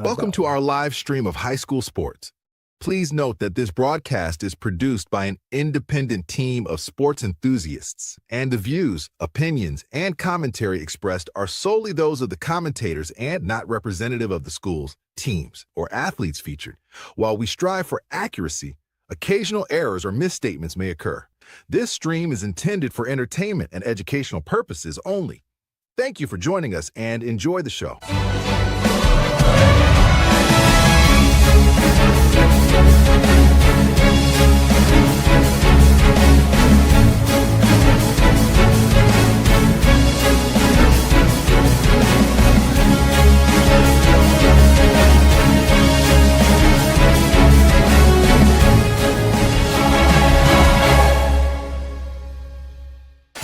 Welcome to our live stream of high school sports. Please note that this broadcast is produced by an independent team of sports enthusiasts, and the views, opinions, and commentary expressed are solely those of the commentators and not representative of the schools, teams, or athletes featured. While we strive for accuracy, occasional errors or misstatements may occur. This stream is intended for entertainment and educational purposes only. Thank you for joining us and enjoy the show.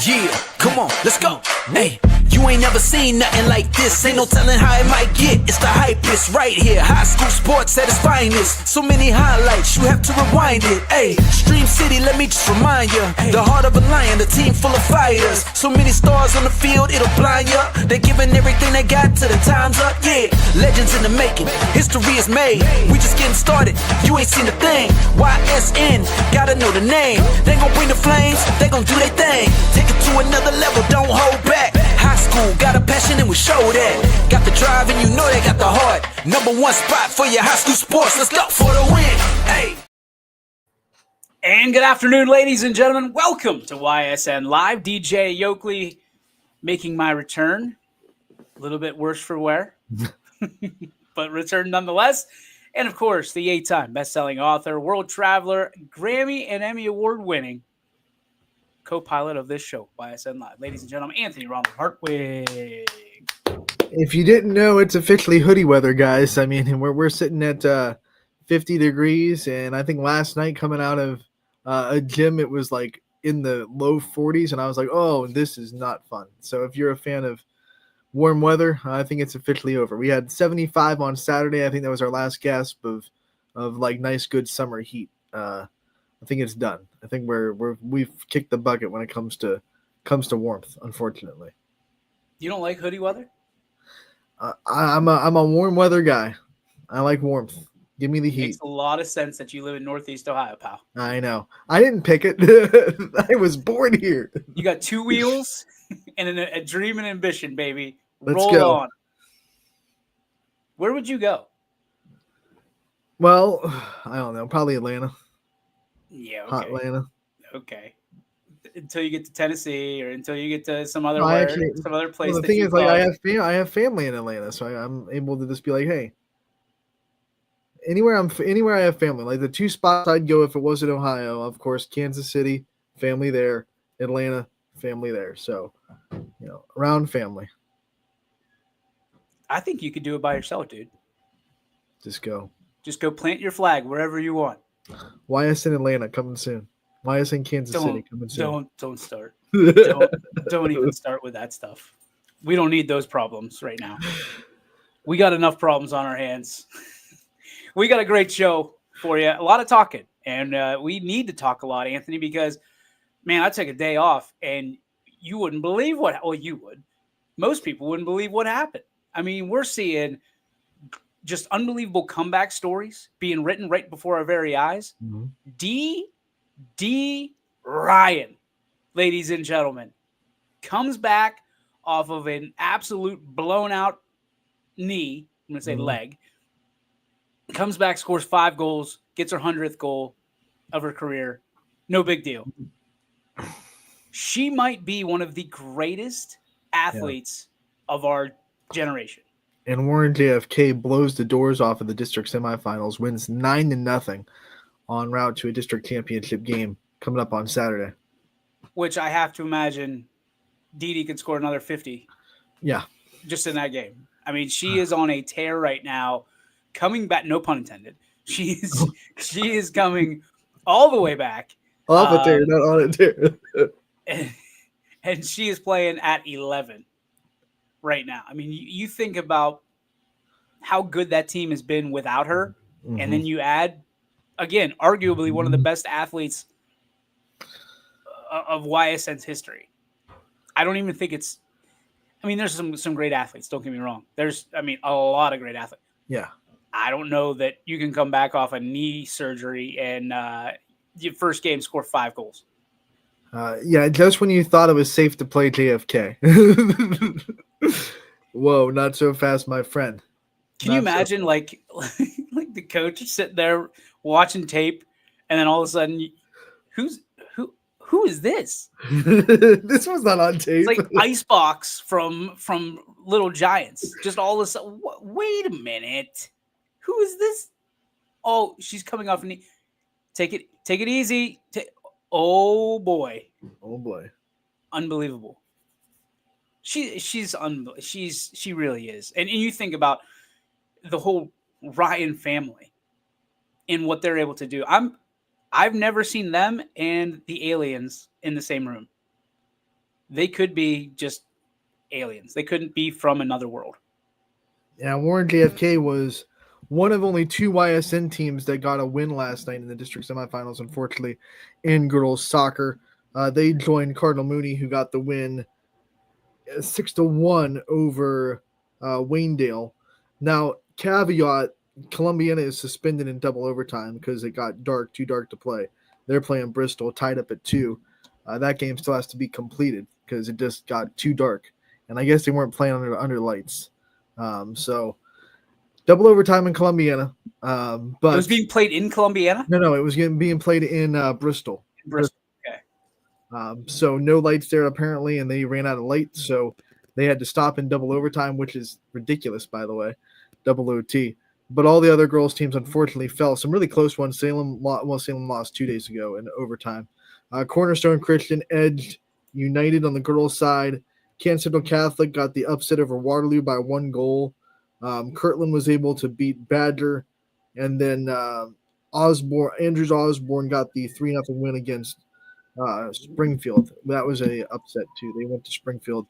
Yeah, come on, let's go. Hey, you ain't never seen nothing like this. Ain't no telling how it might get. It's the hypest right here. High school sports at its finest. So many highlights, you have to rewind it. Hey, Stream City, let me just remind you. The heart of a lion, the team full of fighters. So many stars on the field, it'll blind you. They're giving everything they got till the time's up. Yeah, legends in the making. History is made. We just getting started. You ain't seen a thing. YSN, gotta know the name. They gon' bring the flames. They gon' do their thing. Take it to another level, don't hold back. High school, got a passion and we show that. Got the drive and you know they got the heart. Number one spot for your high school sports. Let's go for the win. Hey. And good afternoon, ladies and gentlemen. Welcome to YSN Live. DJ Yoakley making my return. A little bit worse for wear, but return nonetheless. And of course, the 8-time best-selling author, world traveler, Grammy and Emmy Award-winning co-pilot of this show, YSN Live. Ladies and gentlemen, Anthony Ronald Hartwig. If you didn't know, it's officially hoodie weather, guys. I mean, we're sitting at 50 degrees, and I think last night coming out of a gym, it was like in the low 40s, and I was like, oh, this is not fun. So if you're a fan of warm weather, I think it's officially over. We had 75 on Saturday. I think that was our last gasp of like nice, good summer heat. I think it's done. I think we've kicked the bucket when it comes to warmth, unfortunately. You don't like hoodie weather? I'm a warm weather guy. I like warmth. Give me the heat. Makes a lot of sense that you live in Northeast Ohio, pal. I know. I didn't pick it. I was born here. You got two wheels and a dream and ambition, baby. Let's Roll go. on. Where would you go? Well, I don't know. Probably Atlanta. Yeah, okay. Hot Atlanta. Okay. Until you get to Tennessee or until you get to some other place. Well, the thing is, like, I have family in Atlanta, so I'm able to just be like, hey, anywhere I have family. Like the two spots I'd go if it was in Ohio, of course, Kansas City, family there, Atlanta, family there. So, around family. I think you could do it by yourself, dude. Just go plant your flag wherever you want. YSN Atlanta coming soon. YSN Kansas City coming soon. Don't start. Don't even start with that stuff. We don't need those problems right now. We got enough problems on our hands. We got a great show for you. A lot of talking, and we need to talk a lot, Anthony, because man, I took a day off, and you wouldn't believe you would. Most people wouldn't believe what happened. I mean, we're seeing just unbelievable comeback stories being written right before our very eyes. Mm-hmm. D. Ryan, ladies and gentlemen, comes back off of an absolute blown out knee. I'm going to say leg. Comes back, scores 5 goals, gets her 100th goal of her career. No big deal. She might be one of the greatest athletes of our generation. And Warren JFK blows the doors off of the district semifinals, wins 9-0 en route to a district championship game coming up on Saturday. Which I have to imagine Dee could score another 50. Yeah. Just in that game. I mean, she is on a tear right now, coming back, no pun intended. She is coming all the way back. Off a tear, not on a tear. And she is playing at 11 right now. I mean, you think about how good that team has been without her, and then you add, again, arguably one of the best athletes of YSN's history. I don't even think it's – I mean, there's some great athletes. Don't get me wrong. There's, I mean, a lot of great athletes. Yeah. I don't know that you can come back off a knee surgery and your first game score 5 goals. Yeah, just when you thought it was safe to play JFK. Whoa, not so fast, my friend. Can you imagine, like the coach is sitting there watching tape, and then all of a sudden, who is this? This was not on tape. It's like Icebox from Little Giants. Just all of a sudden, wait a minute, who is this? Oh, she's coming off a knee. Take it easy. Oh boy, unbelievable. She really is, and you think about the whole Ryan family and what they're able to do. I've never seen them and the aliens in the same room. They could be just aliens. They couldn't be from another world. Yeah, Warren JFK was one of only 2 YSN teams that got a win last night in the district semifinals, unfortunately, in girls soccer. They joined Cardinal Mooney, who got the win 6-1 over Waynedale. Now, caveat, Columbiana is suspended in double overtime because it got too dark to play. They're playing Bristol, tied up at 2. That game still has to be completed because it just got too dark. And I guess they weren't playing under lights. So double overtime in Columbiana. But it was being played in Columbiana? No, it was being played in Bristol. Bristol. Okay. So no lights there apparently, and they ran out of lights, so they had to stop in double overtime, which is ridiculous, by the way, double OT. But all the other girls' teams unfortunately fell. Some really close ones. Salem lost 2 days ago in overtime. Cornerstone Christian edged United on the girls' side. Kansas Central Catholic got the upset over Waterloo by 1 goal. Kirtland was able to beat Badger, and then Andrews Osborne got the 3-0 win against Springfield. That was a upset too. They went to Springfield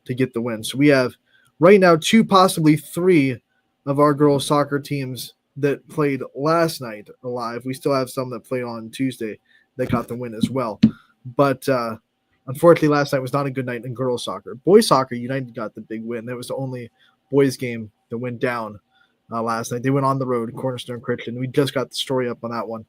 to get the win. So we have right now 2, possibly 3 of our girls soccer teams that played last night alive. We still have some that played on Tuesday that got the win as well. But unfortunately, last night was not a good night in girls soccer. Boys soccer, United got the big win. That was the only boys game that went down last night. They went on the road, Cornerstone Christian. We just got the story up on that one.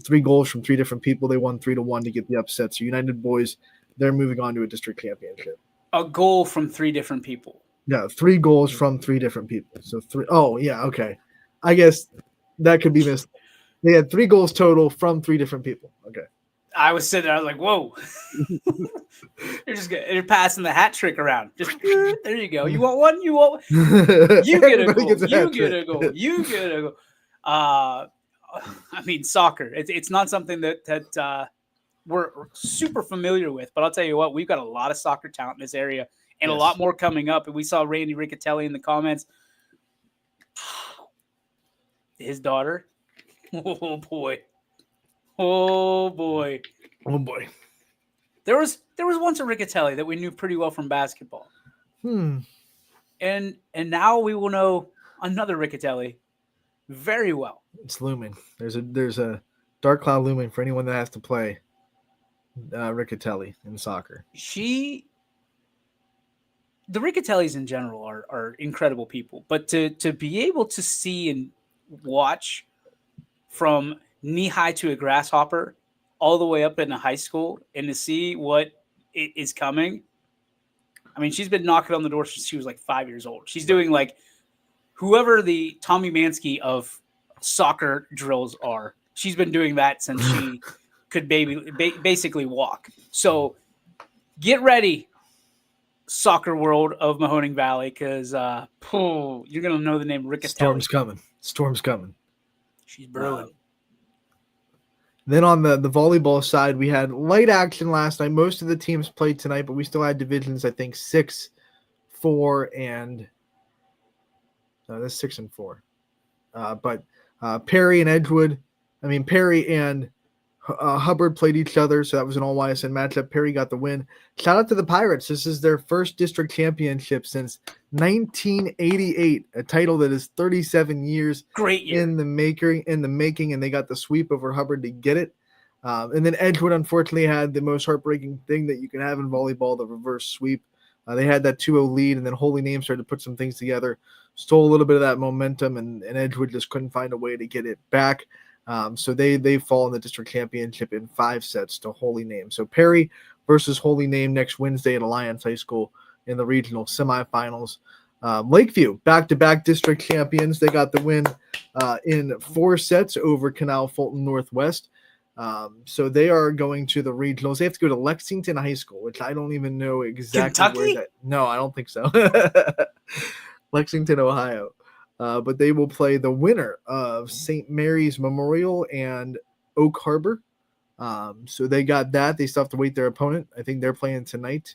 3 goals from 3 different people. They won 3-1 to get the upset. So United boys, they're moving on to a district championship. A goal from 3 different people. Yeah, 3 goals from 3 different people. So 3. Oh, yeah, okay. I guess that could be missed. They had 3 goals total from 3 different people. Okay. I was sitting there. I was like, "Whoa!" You're passing the hat trick around. Just there you go. You want one? You want? You get a goal. You get a goal. You get a goal. I mean, soccer. It's not something that we're super familiar with. But I'll tell you what, we've got a lot of soccer talent in this area, and a lot more coming up. And we saw Randy Riccatelli in the comments. His daughter. Oh boy. Oh boy. Oh boy. There was once a Riccatelli that we knew pretty well from basketball. And now we will know another Riccatelli very well. It's looming. There's a dark cloud looming for anyone that has to play Riccatelli in soccer. The Riccatellis in general are incredible people, but to be able to see and watch from knee high to a grasshopper all the way up in a high school and to see what is coming. I mean, she's been knocking on the door since she was like 5 years old. She's doing like whoever the Tommy Mansky of soccer drills are. She's been doing that since she could basically walk. So get ready, soccer world of Mahoning Valley, because you're going to know the name Riccatelli. Storm's coming. She's brewing. Then on the volleyball side, we had light action last night. Most of the teams played tonight, but we still had divisions, I think, 6, 4, and that's 6 and 4. But Perry and Hubbard played each other, so that was an all YSN matchup. Perry got the win. Shout out to the Pirates. This is their first district championship since 1988, a title that is 37 years Great year. in the making, and they got the sweep over Hubbard to get it. And then Edgewood unfortunately had the most heartbreaking thing that you can have in volleyball, the reverse sweep. They had that 2-0 lead, and then Holy Name started to put some things together. stole a little bit of that momentum, and Edgewood just couldn't find a way to get it back. So they fall in the district championship in 5 sets to Holy Name. So Perry versus Holy Name next Wednesday at Alliance High School in the regional semifinals. Lakeview, back-to-back district champions. They got the win in 4 sets over Canal Fulton Northwest. So they are going to the regionals. They have to go to Lexington High School, which I don't even know exactly Kentucky? where that. No, I don't think so. Lexington, Ohio. But they will play the winner of St. Mary's Memorial and Oak Harbor. So they got that. They still have to wait their opponent. I think they're playing tonight.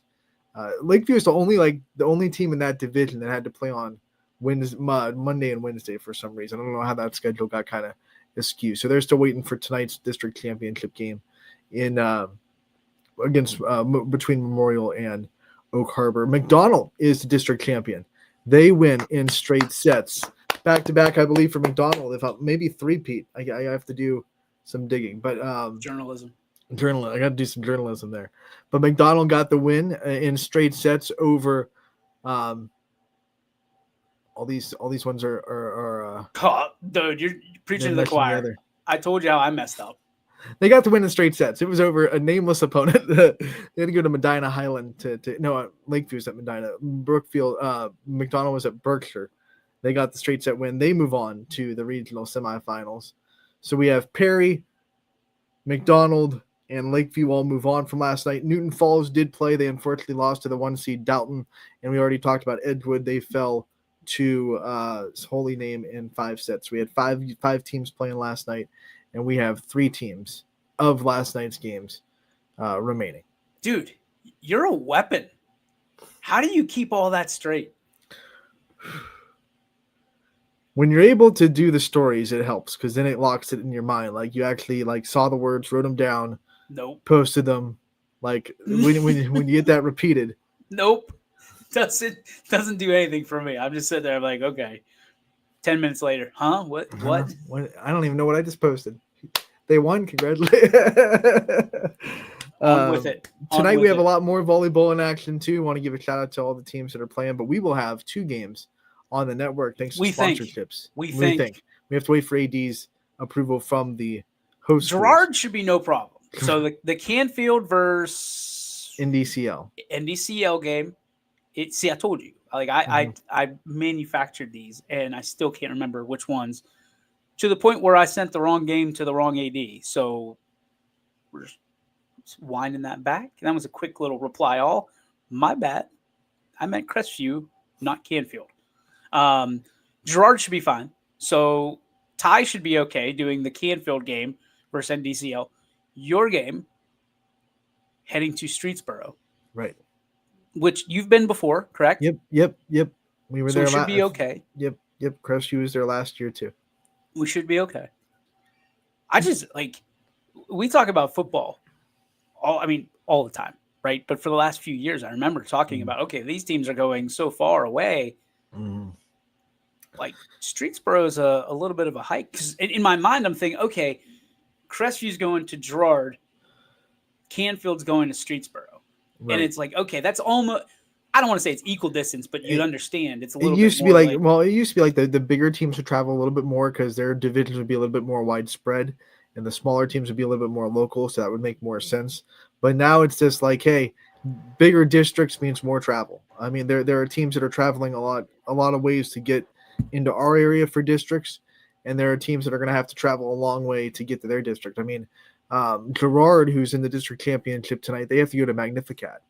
Lakeview is the only team in that division that had to play on Monday and Wednesday for some reason. I don't know how that schedule got kind of askew. So they're still waiting for tonight's district championship game in against between Memorial and Oak Harbor. McDonald is the district champion. They win in straight sets, back to back, I believe, for McDonald. If maybe 3-peat, I have to do some digging, but Journalism. I got to do some journalism there. But McDonald got the win in straight sets over. All these ones are Oh, dude, you're preaching to the choir. Together. I told you how I messed up. They got the win in straight sets. It was over a nameless opponent. They had to go to Medina Highland Lakeview was at Medina. Brookfield, McDonald was at Berkshire. They got the straight set win. They move on to the regional semifinals. So we have Perry, McDonald, and Lakeview all move on from last night. Newton Falls did play. They unfortunately lost to the 1 seed Dalton. And we already talked about Edgewood. They fell to Holy Name in 5 sets. We had five teams playing last night. And we have 3 teams of last night's games remaining. Dude, you're a weapon. How do you keep all that straight? When you're able to do the stories, it helps because then it locks it in your mind. Like you actually saw the words, wrote them down, Nope. posted them. Like when you get that repeated. Nope. Doesn't do anything for me. I'm just sitting there like, okay. 10 minutes later, huh? What? I don't even know what I just posted. They won. Congratulations. On with it. Tonight we have a lot more volleyball in action too. Want to give a shout out to all the teams that are playing, but we will have 2 games on the network thanks to sponsorships. We think we have to wait for AD's approval from the host. Gerard should be no problem. So the Canfield versus NDCL game. I told you. I manufactured these, and I still can't remember which ones, to the point where I sent the wrong game to the wrong AD. So we're just winding that back. That was a quick little reply all. My bad. I meant Crestview, not Canfield. Gerard should be fine. So Ty should be okay doing the Canfield game versus NDCL. Your game heading to Streetsboro. Right. Which you've been before, correct? Yep. We were so there. We should be okay. Yep. Crestview was there last year too. We should be okay. I just we talk about football all the time, right? But for the last few years, I remember talking about, okay, these teams are going so far away. Like Streetsboro is a little bit of a hike. Because in my mind, I'm thinking, okay, Crestview's going to Gerard, Canfield's going to Streetsboro. Right. And it's like, okay, that's almost, I don't want to say it's equal distance, but you'd understand. It's a little bit more. It used to be like the bigger teams would travel a little bit more because their divisions would be a little bit more widespread and the smaller teams would be a little bit more local. So that would make more sense. But now it's just like, hey, bigger districts means more travel. I mean, there are teams that are traveling a lot of ways to get into our area for districts. And there are teams that are going to have to travel a long way to get to their district. I mean, Gerard, who's in the district championship tonight, they have to go to Magnificat,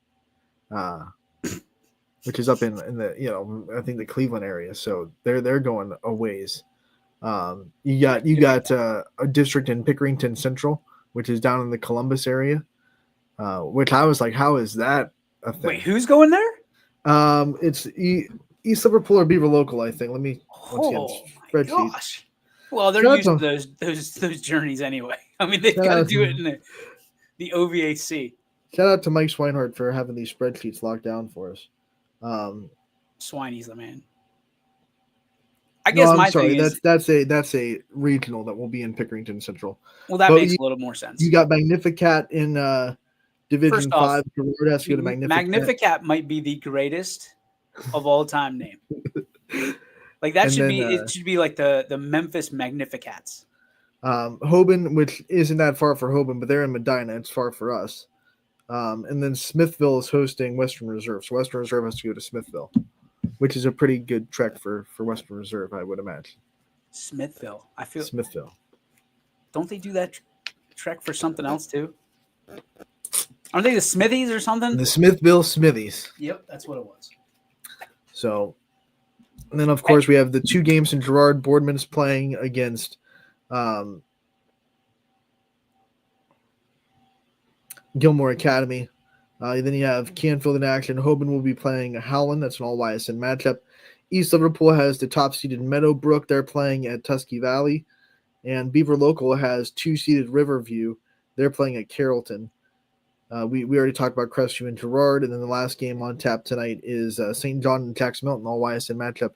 which is up in the I think the Cleveland area. So they're going a ways. You got a district in Pickerington Central, which is down in the Columbus area, which I was like, how is that a thing? Wait, who's going there? It's East Liverpool or Beaver Local, I think. Let me my gosh. Well, they're using those journeys anyway. I mean, they've got to do it in the OVAC. Shout out to Mike Swinehart for having these spreadsheets locked down for us. Swiney's the man. I guess thing is that's a regional that will be in Pickerington Central. Well, that makes a little more sense. You got Magnificat in Division 5. Gerard has to go to Magnificat. Magnificat might be the greatest of all time name. Like that And should then, be it should be like the Memphis Magnificats. Hoban, which isn't that far for Hoban, but they're in Medina. It's far for us. And then Smithville is hosting Western Reserve. So Western Reserve has to go to Smithville, which is a pretty good trek for Western Reserve, I would imagine. Smithville. I feel Smithville. don't they do that trek for something else too? Aren't they the Smithies or something? The Smithville Smithies. Yep, that's what it was. So, and then of course we have the 2 games in Girard. Boardman's playing against Gilmore Academy. Then you have Canfield in action. Hoban will be playing Howland. That's an all YSN matchup. East Liverpool has the top-seeded Meadowbrook. They're playing at Tusky Valley. And Beaver Local has 2-seeded Riverview. They're playing at Carrollton. We already talked about Crestview and Girard. And then the last game on tap tonight is St. John and Jackson Milton, all YSN matchup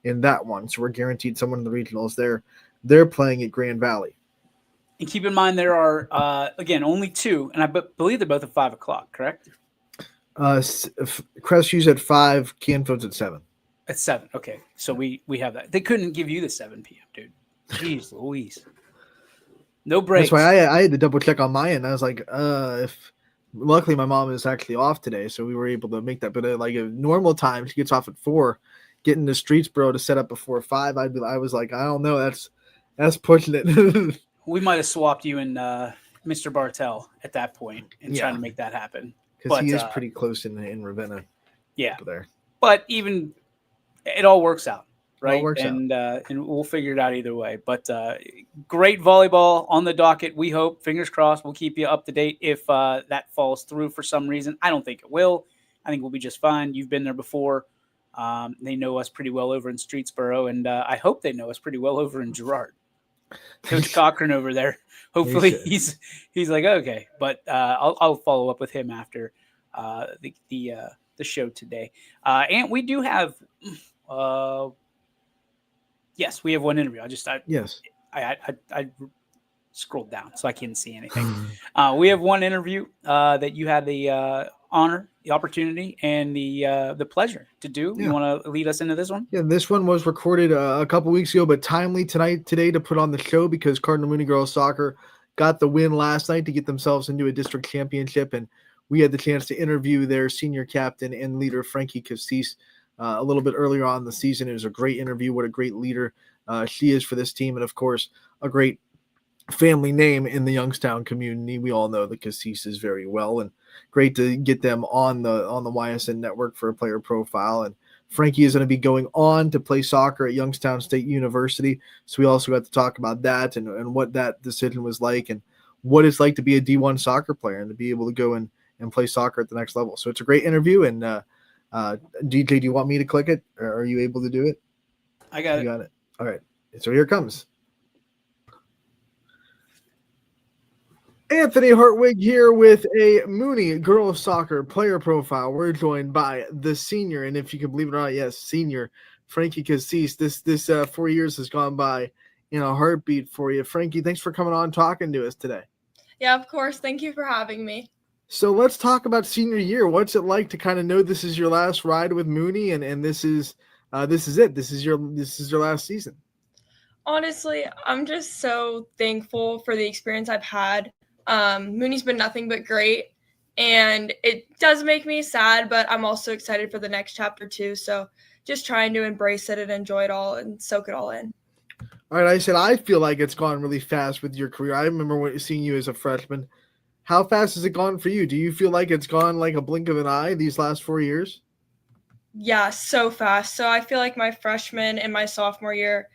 in that one. So we're guaranteed someone in the regionals there. They're playing at Grand Valley. And keep in mind there are again only 2, and I believe they're both at 5 o'clock. Correct? Crestview's at 5, Canfield's at 7. At 7. Okay, so we have that. They couldn't give you the 7 p.m., dude. Jeez Louise. No breaks. That's why I had to double check on my end. I was like, if luckily my mom is actually off today, so we were able to make that. But like a normal time, she gets off at 4. Getting to Streetsboro to set up before 5, I was like, I don't know, that's pushing it. We might have swapped you and Mr. Bartell at that point and trying to make that happen. Because he is pretty close in Ravenna. Yeah. There. But even it all works out, right? It all works and we'll figure it out either way. But great volleyball on the docket. We hope, fingers crossed, we'll keep you up to date if that falls through for some reason. I don't think it will. I think we'll be just fine. You've been there before. They know us pretty well over in Streetsboro, and I hope they know us pretty well over in Girard. Coach Cochran over there. Hopefully he's like, okay, but I'll follow up with him after the show today. And we do have, yes, we have one interview. I scrolled down so I couldn't see anything. We have one interview that you had the honor, the opportunity, and the pleasure to do. You want to lead us into this one? Yeah, this one was recorded a couple weeks ago, but timely today to put on the show because Cardinal Mooney Girls Soccer got the win last night to get themselves into a district championship, and we had the chance to interview their senior captain and leader, Frankie Cassis, a little bit earlier on in the season. It was a great interview. What a great leader she is for this team, and of course, a great family name in the Youngstown community. We all know the Cassis very well, and great to get them on the YSN network for a player profile. And Frankie is going to be going on to play soccer at Youngstown State University. So we also got to talk about that and what that decision was like and what it's like to be a D1 soccer player and to be able to go and play soccer at the next level. So it's a great interview. And DJ, do you want me to click it, or are you able to do it? I got it. You got it. All right. So here it comes. Anthony Hartwig here with a Mooney girls soccer player profile. We're joined by the senior, and if you can believe it or not, yes, senior Frankie Cassis. This 4 years has gone by in a heartbeat for you. Frankie, thanks for coming on talking to us today. Yeah, of course. Thank you for having me. So let's talk about senior year. What's it like to kind of know this is your last ride with Mooney, and this is it. This is your last season. Honestly, I'm just so thankful for the experience I've had. Mooney's been nothing but great, and it does make me sad, but I'm also excited for the next chapter too. So just trying to embrace it and enjoy it all and soak it all in. All right. I said, I feel like it's gone really fast with your career. I remember seeing you as a freshman. How fast has it gone for you? Do you feel like it's gone like a blink of an eye these last 4 years? Yeah, so fast. So I feel like my freshman and my sophomore year,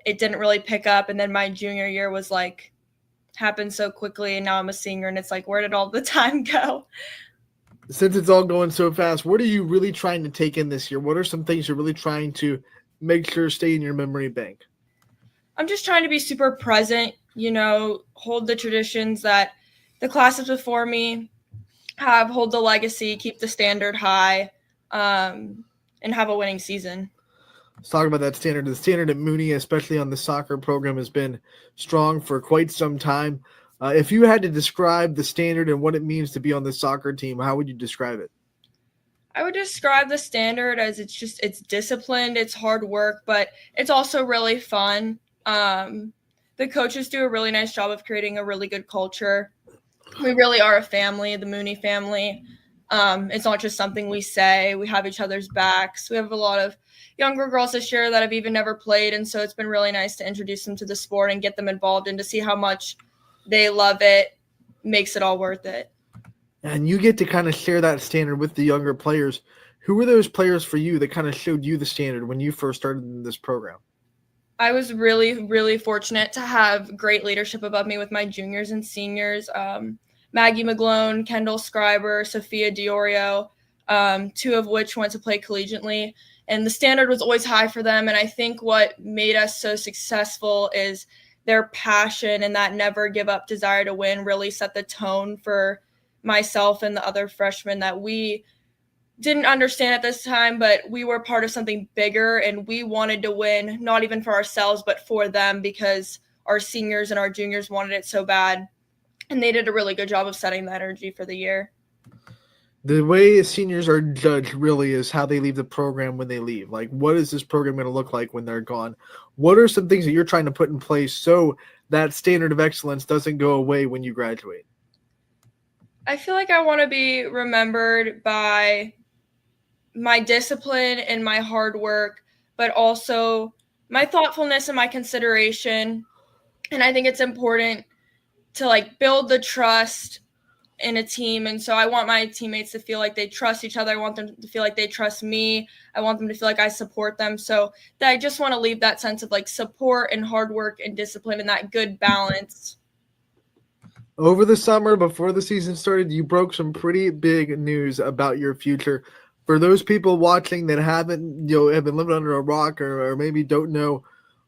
it didn't really pick up. And then my junior year was like, happened so quickly, and now I'm a senior, and it's like, where did all the time go? Since it's all going so fast, what are you really trying to take in this year? What are some things you're really trying to make sure stay in your memory bank? I'm just trying to be super present, hold the traditions that the classes before me have, hold the legacy, keep the standard high, and have a winning season. Let's talk about that standard. The standard at Mooney, especially on the soccer program, has been strong for quite some time. If you had to describe the standard and what it means to be on the soccer team, how would you describe it? I would describe the standard as it's disciplined, it's hard work, but it's also really fun. The coaches do a really nice job of creating a really good culture. We really are a family, the Mooney family. It's not just something we say. We have each other's backs. We have a lot of younger girls this year that have even never played, and so it's been really nice to introduce them to the sport and get them involved and to see how much they love it. Makes it all worth it. And you get to kind of share that standard with the younger players. Who were those players for you that kind of showed you the standard when you first started in this program? I was really, really fortunate to have great leadership above me with my juniors and seniors. Maggie McGlone, Kendall Scriber, Sophia Diorio, two of which went to play collegiately. And the standard was always high for them. And I think what made us so successful is their passion and that never give up desire to win really set the tone for myself and the other freshmen that we didn't understand at this time, but we were part of something bigger and we wanted to win, not even for ourselves, but for them because our seniors and our juniors wanted it so bad. And they did a really good job of setting the energy for the year. The way seniors are judged really is how they leave the program when they leave. Like, what is this program going to look like when they're gone? What are some things that you're trying to put in place so that standard of excellence doesn't go away when you graduate? I feel like I want to be remembered by my discipline and my hard work, but also my thoughtfulness and my consideration. And I think it's important to build the trust in a team. And so I want my teammates to feel like they trust each other. I want them to feel like they trust me. I want them to feel like I support them. So that I just want to leave that sense of support and hard work and discipline and that good balance. Over the summer, before the season started, you broke some pretty big news about your future. For those people watching that haven't, have been living under a rock or maybe don't know,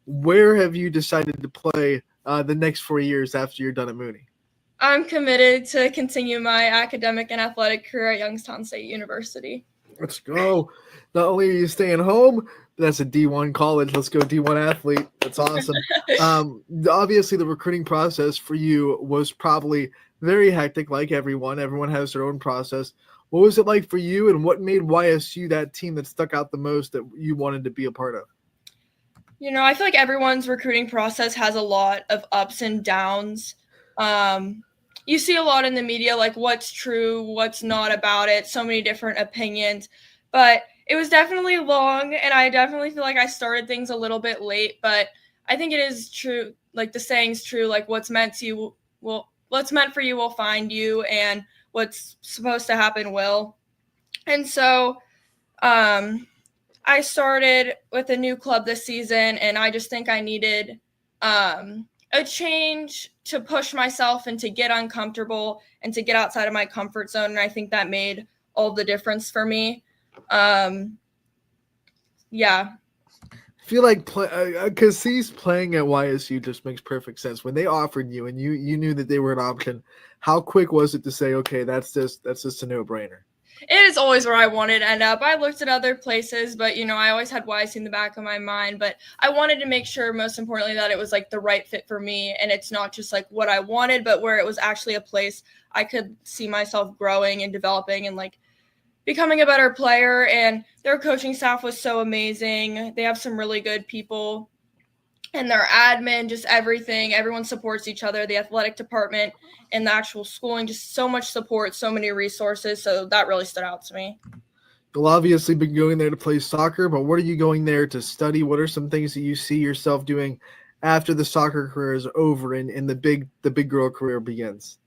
where have you decided to play the next 4 years after you're done at Mooney? I'm committed to continue my academic and athletic career at Youngstown State University. Let's go. Not only are you staying home, but that's a D1 college. Let's go D1 athlete. That's awesome. Obviously, the recruiting process for you was probably very hectic, like everyone. Everyone has their own process. What was it like for you, and what made YSU that team that stuck out the most that you wanted to be a part of? I feel like everyone's recruiting process has a lot of ups and downs. You see a lot in the media, what's true, what's not about it, so many different opinions. But it was definitely long, and I definitely feel like I started things a little bit late. But I think it is true, the saying's true, what's meant for you will find you, and what's supposed to happen will. And so I started with a new club this season, and I just think I needed a change to push myself and to get uncomfortable and to get outside of my comfort zone. And I think that made all the difference for me. Yeah. I feel like because he's playing at YSU just makes perfect sense. When they offered you and you knew that they were an option, how quick was it to say, okay, that's just a no-brainer? It is always where I wanted to end up. I looked at other places, but, I always had YSU in the back of my mind. But I wanted to make sure, most importantly, that it was, the right fit for me. And it's not just, what I wanted, but where it was actually a place I could see myself growing and developing and, becoming a better player. And their coaching staff was so amazing. They have some really good people. And their admin, just everything. Everyone supports each other. The athletic department and the actual schooling, just so much support, so many resources. So that really stood out to me. You'll obviously be going there to play soccer, but what are you going there to study? What are some things that you see yourself doing after the soccer career is over and the big girl career begins?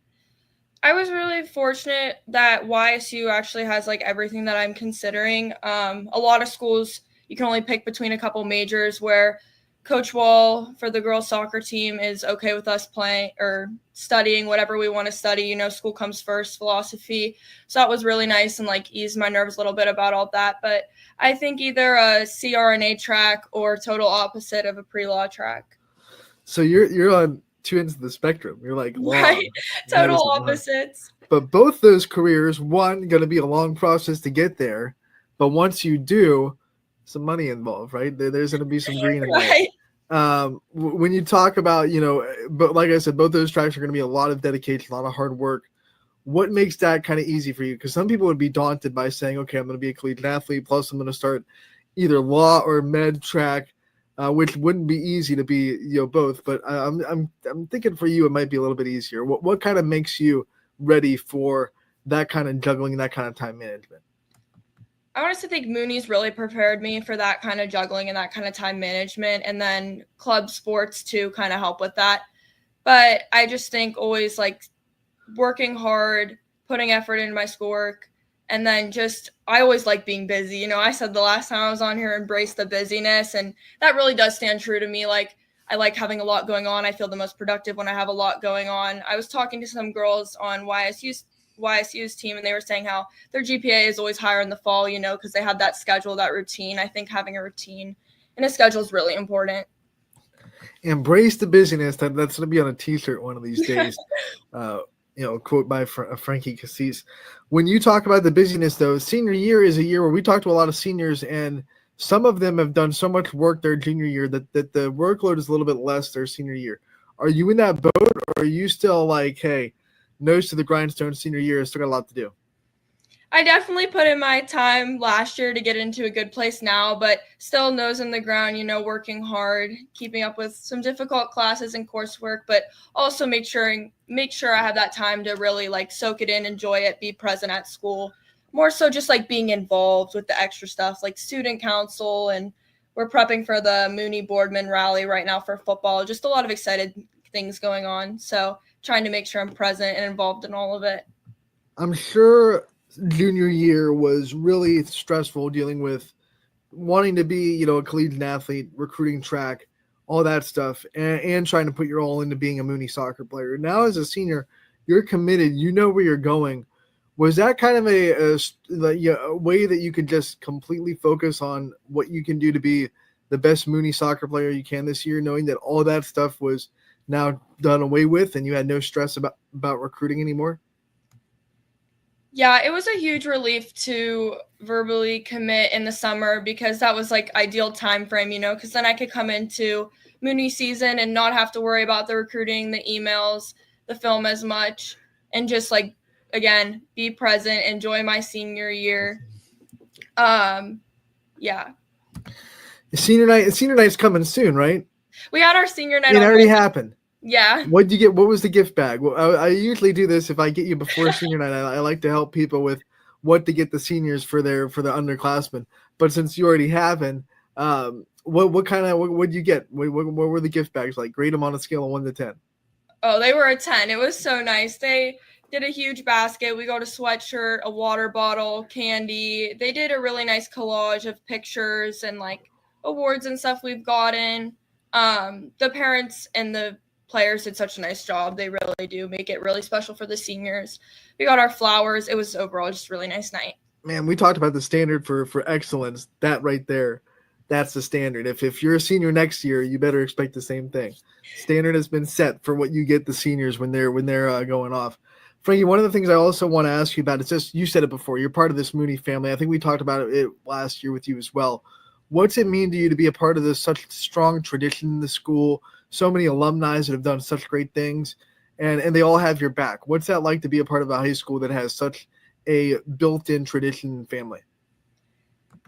I was really fortunate that YSU actually has everything that I'm considering. A lot of schools, you can only pick between a couple majors, where Coach Wall for the girls soccer team is okay with us playing or studying whatever we want to study. School comes first, philosophy. So that was really nice and eased my nerves a little bit about all that. But I think either a CRNA track or total opposite of a pre-law track. So you're on two ends of the spectrum. You're wow, right, total opposites. But both those careers, one, going to be a long process to get there. But once you do, some money involved, right? There's going to be some green involved. Right. When you talk about, but like I said, both those tracks are going to be a lot of dedication, a lot of hard work. What makes that kind of easy for you? Because some people would be daunted by saying, okay, I'm going to be a collegiate athlete, plus I'm going to start either law or med track, which wouldn't be easy to be, both. But I'm thinking for you, it might be a little bit easier. What kind of makes you ready for that kind of juggling, that kind of time management? I honestly think Mooney's really prepared me for that kind of juggling and that kind of time management, and then club sports too kind of help with that. But I just think always like working hard, putting effort into my schoolwork, and then I always like being busy. I said the last time I was on here, embrace the busyness, and that really does stand true to me. Like, I like having a lot going on. I feel the most productive when I have a lot going on. I was talking to some girls on YSU's team, and they were saying how their GPA is always higher in the fall, because they have that schedule, that routine. I think having a routine and a schedule is really important. Embrace the busyness. That's going to be on a t-shirt one of these days. Quote by Frankie Cassis. When you talk about the busyness, though, senior year is a year where we talk to a lot of seniors, and some of them have done so much work their junior year that the workload is a little bit less their senior year. Are you in that boat, or are you still like, hey, nose to the grindstone, senior year, still got a lot to do? I definitely put in my time last year to get into a good place now, but still nose in the ground, working hard, keeping up with some difficult classes and coursework, but also make sure I have that time to really like soak it in, enjoy it, be present at school. More so just like being involved with the extra stuff like student council, and we're prepping for the Mooney Boardman rally right now for football. Just a lot of excited things going on. So trying to make sure I'm present and involved in all of it. I'm sure junior year was really stressful, dealing with wanting to be, a collegiate athlete, recruiting track, all that stuff, and trying to put your all into being a Mooney soccer player. Now as a senior, you're committed, where you're going. Was that kind of a way that you could just completely focus on what you can do to be the best Mooney soccer player you can this year, knowing that all that stuff was now done away with and you had no stress about recruiting anymore? Yeah, it was a huge relief to verbally commit in the summer, because that was like ideal time frame, because then I could come into Mooney season and not have to worry about the recruiting, the emails, the film as much, and just like, again, be present, enjoy my senior year. Yeah. Senior night's coming soon, right? We had our senior night. It already happened. Yeah. What'd you get? What was the gift bag? Well, I usually do this if I get you before senior night. I like to help people with what to get the seniors for the underclassmen. But since you already haven't, what'd you get? What were the gift bags like? Grade them on a scale of 1 to 10. Oh, they were a 10. It was so nice. They did a huge basket. We got a sweatshirt, a water bottle, candy. They did a really nice collage of pictures and like awards and stuff we've gotten. The parents and the players did such a nice job. They really do make it really special for the seniors. We got our flowers. It was overall just a really nice night. Man, we talked about the standard for excellence. That right there, that's the standard. If you're a senior next year, you better expect the same thing. Standard has been set for what you get the seniors when they're going off. Frankie, one of the things I also want to ask you about is just, you said it before, you're part of this Mooney family. I think we talked about it last year with you as well. What's it mean to you to be a part of this such strong tradition in the school? So many alumni that have done such great things, and they all have your back. What's that like to be a part of a high school that has such a built-in tradition and family?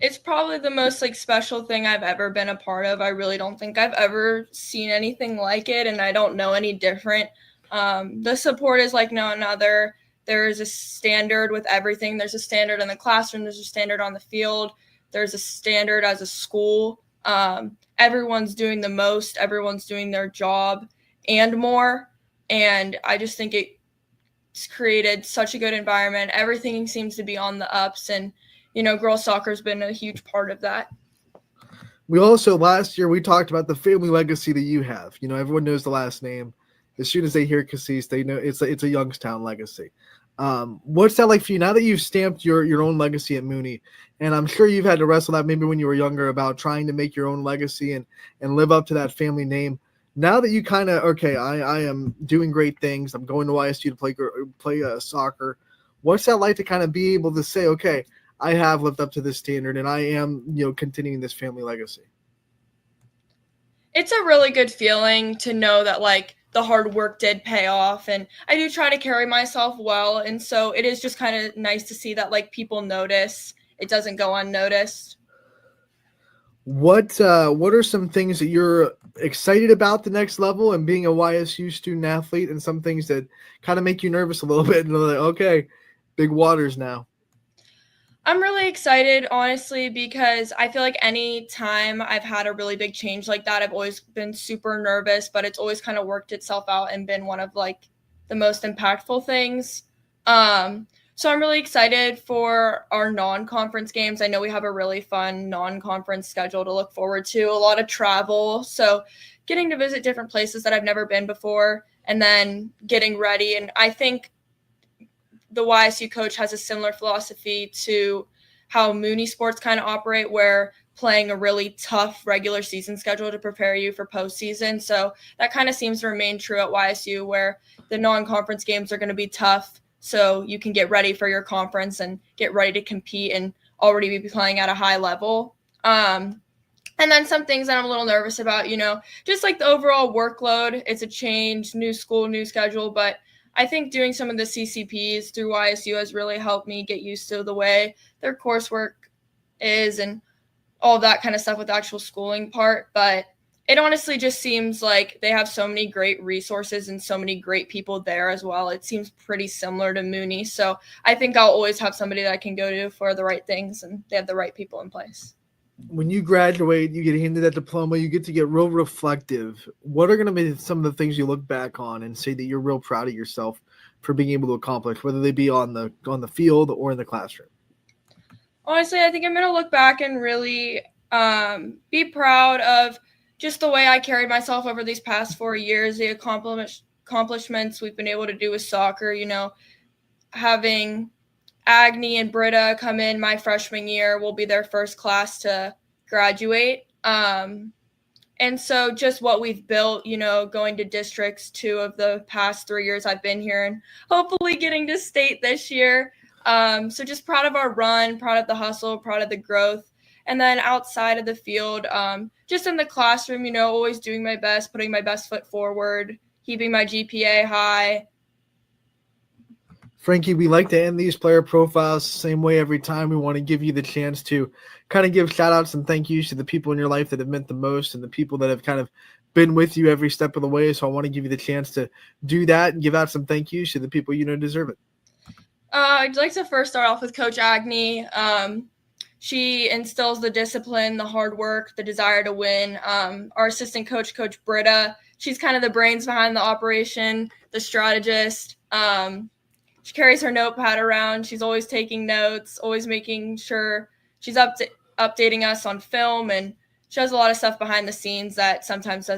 It's probably the most like special thing I've ever been a part of. I really don't think I've ever seen anything like it, and I don't know any different. The support is like no other. There is a standard with everything. There's a standard in the classroom. There's a standard on the field. There's a standard as a school. Everyone's doing the most. Everyone's doing their job and more. And I just think it's created such a good environment. Everything seems to be on the ups, and girls soccer has been a huge part of that. We also, last year, we talked about the family legacy that you have. Everyone knows the last name. As soon as they hear Cassis, they know it's a Youngstown legacy. What's that like for you now that you've stamped your own legacy at Mooney? And I'm sure you've had to wrestle that maybe when you were younger about trying to make your own legacy and live up to that family name. Now that you kind of, okay, I am doing great things. I'm going to YSU to play soccer. What's that like to kind of be able to say, okay, I have lived up to this standard and I am, continuing this family legacy? It's a really good feeling to know that like the hard work did pay off, and I do try to carry myself well. And so it is just kind of nice to see that like people notice. It doesn't go unnoticed. What are some things that you're excited about the next level and being a YSU student athlete, and some things that kind of make you nervous a little bit and like, okay, big waters now? I'm really excited, honestly, because I feel like any time I've had a really big change like that, I've always been super nervous, but it's always kind of worked itself out and been one of like the most impactful things. So I'm really excited for our non-conference games. I know we have a really fun non-conference schedule to look forward to, a lot of travel. So getting to visit different places that I've never been before, and then getting ready. And I think the YSU coach has a similar philosophy to how Mooney sports kind of operate, where playing a really tough regular season schedule to prepare you for postseason. So that kind of seems to remain true at YSU, where the non-conference games are going to be tough, so you can get ready for your conference and get ready to compete and already be playing at a high level. And then some things that I'm a little nervous about, just like the overall workload. It's a change, new school, new schedule, but I think doing some of the CCPs through YSU has really helped me get used to the way their coursework is and all that kind of stuff with the actual schooling part. But it honestly just seems like they have so many great resources and so many great people there as well. It seems pretty similar to Mooney. So I think I'll always have somebody that I can go to for the right things, and they have the right people in place. When you graduate, you get handed that diploma, you get to get real reflective. What are going to be some of the things you look back on and say that you're real proud of yourself for being able to accomplish, whether they be on the field or in the classroom? Honestly, I think I'm going to look back and really be proud of just the way I carried myself over these past 4 years, the accomplishments we've been able to do with soccer, having Agni and Britta come in my freshman year will be their first class to graduate. And so just what we've built, going to districts 2 of the past 3 years I've been here, and hopefully getting to state this year. So just proud of our run, proud of the hustle, proud of the growth. And then outside of the field, just in the classroom, always doing my best, putting my best foot forward, keeping my GPA high. Frankie, we like to end these player profiles the same way every time. We want to give you the chance to kind of give shout outs and thank yous to the people in your life that have meant the most and the people that have kind of been with you every step of the way. So I want to give you the chance to do that and give out some thank yous to the people deserve it. I'd like to first start off with Coach Agni. She instills the discipline, the hard work, the desire to win. Our assistant coach, Coach Britta, she's kind of the brains behind the operation, the strategist. She carries her notepad around. She's always taking notes, always making sure she's updating us on film, and she has a lot of stuff behind the scenes that sometimes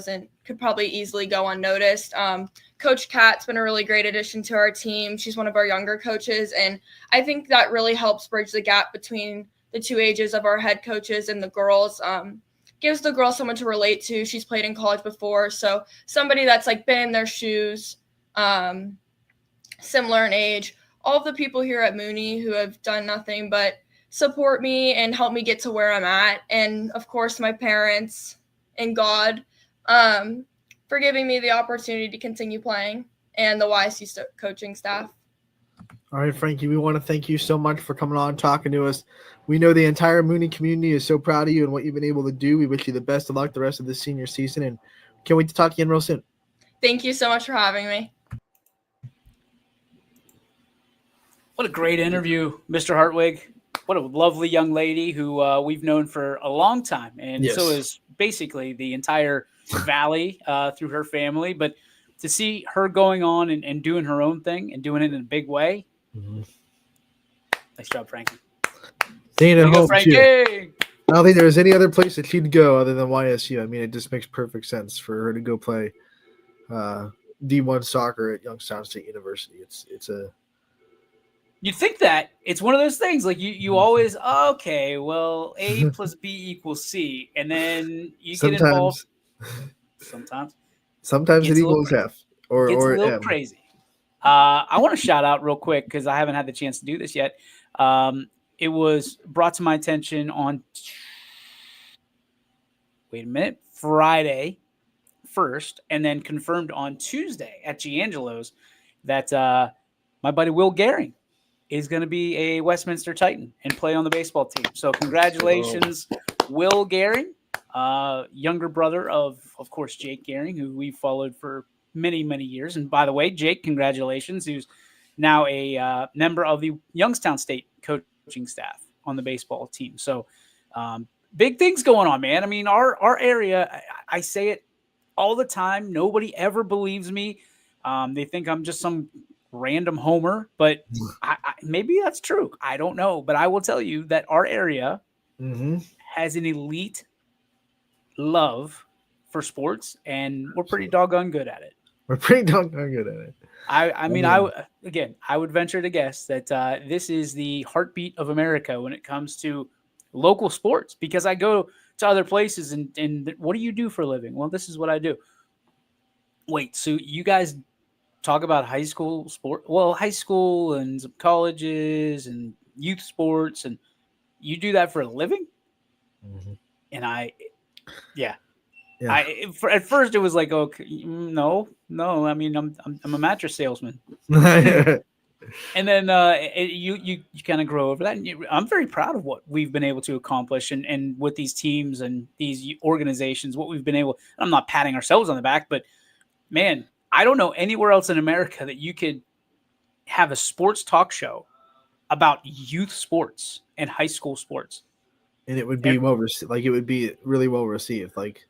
could probably easily go unnoticed. Coach Kat's been a really great addition to our team. She's one of our younger coaches, and I think that really helps bridge the gap between the 2 ages of our head coaches and the girls. Gives the girls someone to relate to. She's played in college before, so somebody that's like been in their shoes, similar in age. All of the people here at Mooney who have done nothing but support me and help me get to where I'm at. And of course, my parents and God, for giving me the opportunity to continue playing, and the YSU coaching staff. All right, Frankie, we want to thank you so much for coming on and talking to us. We know the entire Mooney community is so proud of you and what you've been able to do. We wish you the best of luck the rest of this senior season, and can't wait to talk again real soon. Thank you so much for having me. What a great interview, Mr. Hartwig. What a lovely young lady who we've known for a long time. And Yes. so is basically the entire valley through her family. But to see her going on and doing her own thing and doing it in a big way. Mm-hmm. Nice job, Frankie. Staying at There you go, home, too. Frankie. I don't think there's any other place that she'd go other than YSU. I mean, it just makes perfect sense for her to go play D1 soccer at Youngstown State University. It's a You'd think that it's one of those things like you always, okay, well, A plus B equals C. And then you get involved. Sometimes it equals F or It's a little M. crazy. I want to shout out real quick because I haven't had the chance to do this yet. It was brought to my attention on Friday first, and then confirmed on Tuesday at Giangelo's that my buddy Will Gehring is going to be a Westminster Titan and play on the baseball team. So congratulations, Will Gehring, younger brother of course, Jake Gehring, who we followed for many, many years. And by the way, Jake, congratulations, who's now a member of the Youngstown State coaching staff on the baseball team. So big things going on, man. I mean, our area, I say it all the time. Nobody ever believes me. They think I'm just some random homer, but maybe that's true. I don't know. But I will tell you that our area has an elite love for sports, and we're pretty doggone good at it. We're pretty doggone good at it. I would venture to guess that this is the heartbeat of America when it comes to local sports, because I go to other places and what do you do for a living? Well, this is what I do. Wait, so you guys talk about high school sport? Well, high school and some colleges and youth sports, and you do that for a living? And at first it was like, okay, no. I mean, I'm a mattress salesman. And then you kind of grow over that. And I'm very proud of what we've been able to accomplish, and with these teams and these organizations, what we've been able. I'm not patting ourselves on the back, but man, I don't know anywhere else in America that you could have a sports talk show about youth sports and high school sports, and it would be well received. Like, it would be really well received. Like,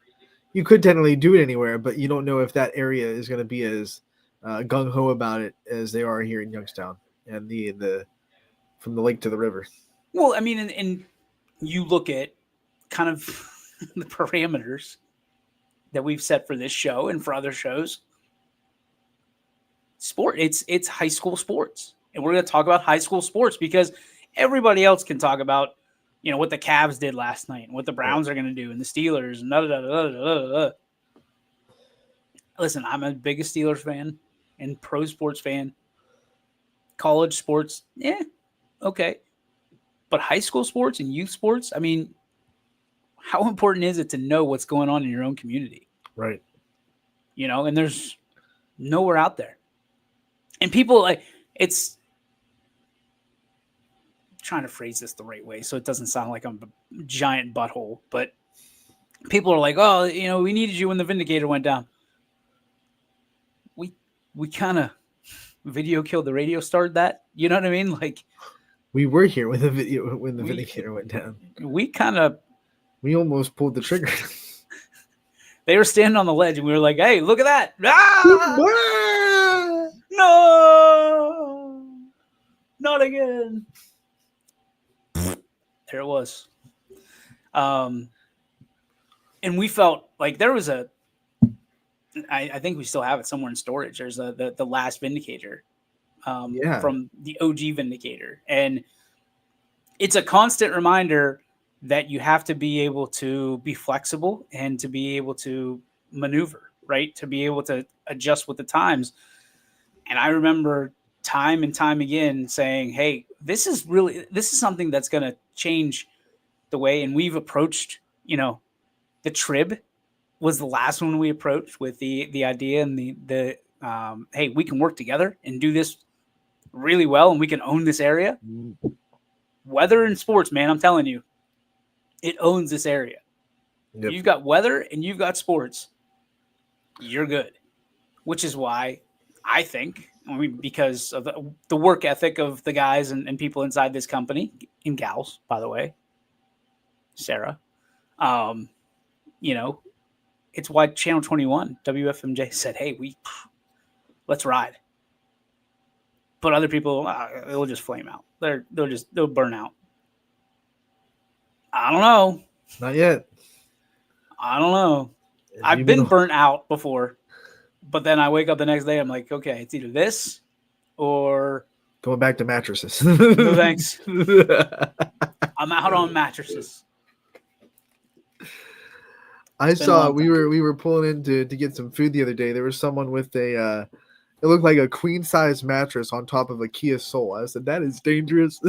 you could technically do it anywhere, but you don't know if that area is going to be as gung ho about it as they are here in Youngstown and the from the lake to the river. Well, I mean, and you look at kind of the parameters that we've set for this show and for other shows. It's high school sports, and we're going to talk about high school sports because everybody else can talk about, you know, what the Cavs did last night and what the Browns are going to do and the Steelers and Listen, I'm a biggest Steelers fan and pro sports fan. College sports, okay. But high school sports and youth sports, I mean, how important is it to know what's going on in your own community? Right. You know, and there's nowhere out there. And people, like, it's trying to phrase this the right way so it doesn't sound like I'm a giant butthole, but people are like, oh, you know, we needed you when the Vindicator went down. We kind of video killed the radio started that. You know what I mean? Like, we were here when the Vindicator went down. We almost pulled the trigger. They were standing on the ledge and we were like, hey, look at that. Ah! No, not again. There it was. And we felt like there was I think we still have it somewhere in storage. There's the last Vindicator from the OG Vindicator. And it's a constant reminder that you have to be able to be flexible and to be able to maneuver, right? To be able to adjust with the times. And I remember time and time again saying, hey, this is something that's going to change the way. And we've approached, you know, the Trib was the last one we approached with the idea and the hey, we can work together and do this really well, and we can own this area. Weather and sports, man, I'm telling you, it owns this area. Yep. You've got weather and you've got sports. You're good, which is why I think, because of the work ethic of the guys and people inside this company, and gals, by the way, Sarah, you know, it's why Channel 21, WFMJ said, hey, let's ride. But other people, it'll just flame out. They'll burn out. I don't know. Not yet. I don't know. I've been burnt out before, but then I wake up the next day. I'm like, okay, it's either this or going back to mattresses. No thanks. I'm out on mattresses. I saw we were pulling in to get some food the other day. There was someone with it looked like a queen size mattress on top of a Kia Soul. I said, that is dangerous.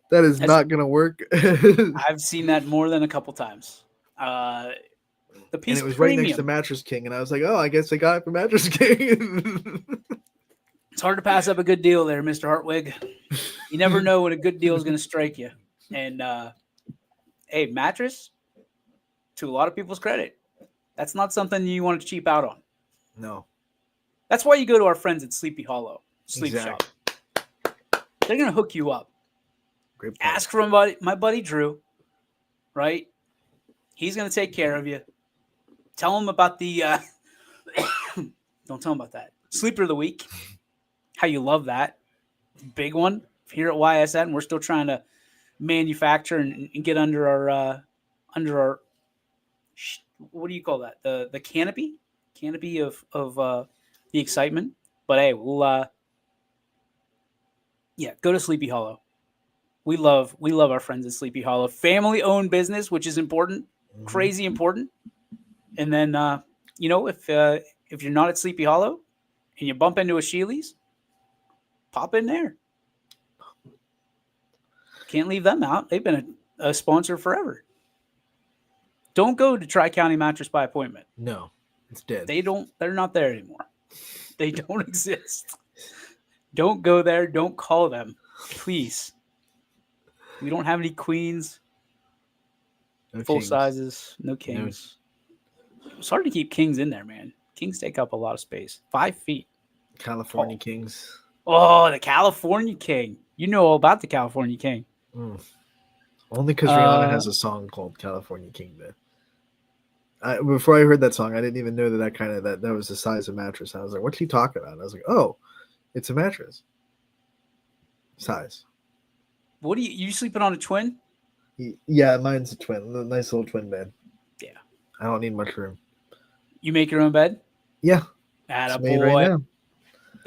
That's not going to work. I've seen that more than a couple times. The And piece it was right premium. next to Mattress King, and I was like, oh, I guess I got it from Mattress King. It's hard to pass up a good deal there, Mr. Hartwig. You never know when a good deal is going to strike you. And hey, mattress, to a lot of people's credit, that's not something you want to cheap out on. No. That's why you go to our friends at Sleepy Hollow Sleep Exactly. Shop. They're going to hook you up. Great point. Ask for my buddy Drew, right? He's going to take care of you. Tell him about the don't tell him about that. Sleeper of the week. How you love that. Big one here at YSN. We're still trying to manufacture and get under our what do you call that? The canopy of the excitement. But hey, we'll go to Sleepy Hollow. We love our friends at Sleepy Hollow. Family owned business, which is important, crazy important. And then if you're not at Sleepy Hollow and you bump into a Sheely's, pop in there. Can't leave them out. They've been a sponsor forever. Don't go to Tri-County Mattress by appointment. No, it's dead. They're not there anymore. They don't exist. Don't go there. Don't call them. Please. We don't have any queens. No Full kings. sizes. No kings. It's hard to keep kings in there, man. Kings take up a lot of space. 5 feet. California Kings. Oh, the California King. You know all about the California King. Only because Rihanna has a song called California King. Before I heard that song, I didn't even know that was the size of mattress. I was like, what's he talking about? I was like, oh, it's a mattress. Size. What you sleeping on a twin? Yeah, mine's a twin. A nice little twin bed. Yeah. I don't need much room. You make your own bed? Yeah. Atta Made boy. right now.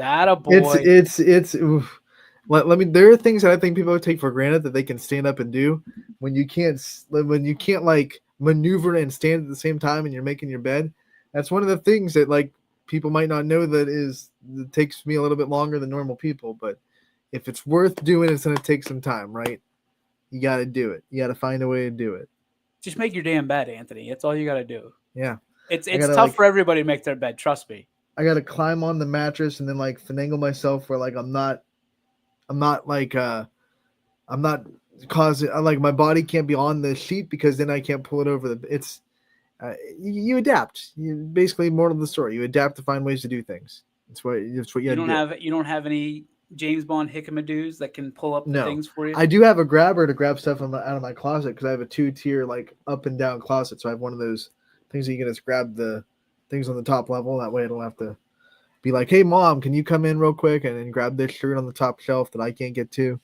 Atta boy. It's oof. There are things that I think people take for granted that they can stand up and do when you can't like maneuver and stand at the same time and you're making your bed. That's one of the things that like people might not know that takes me a little bit longer than normal people, but if it's worth doing, it's going to take some time, right? You got to do it. You got to find a way to do it. Just make your damn bed, Anthony. That's all you got to do. Yeah. It's tough for everybody to make their bed. Trust me. I got to climb on the mattress and then like finagle myself where like I'm not causing like my body can't be on the sheet because then I can't pull it over you adapt. You basically, moral of the story, you adapt to find ways to do things. That's what you don't have any James Bond Hickamadoos that can pull up the things for you. I do have a grabber to grab stuff out of my closet because I have a 2-tier like up and down closet. So I have one of those things that you can just grab the things on the top level. That way I don't have to be like, hey mom, can you come in real quick and then grab this shirt on the top shelf that I can't get to?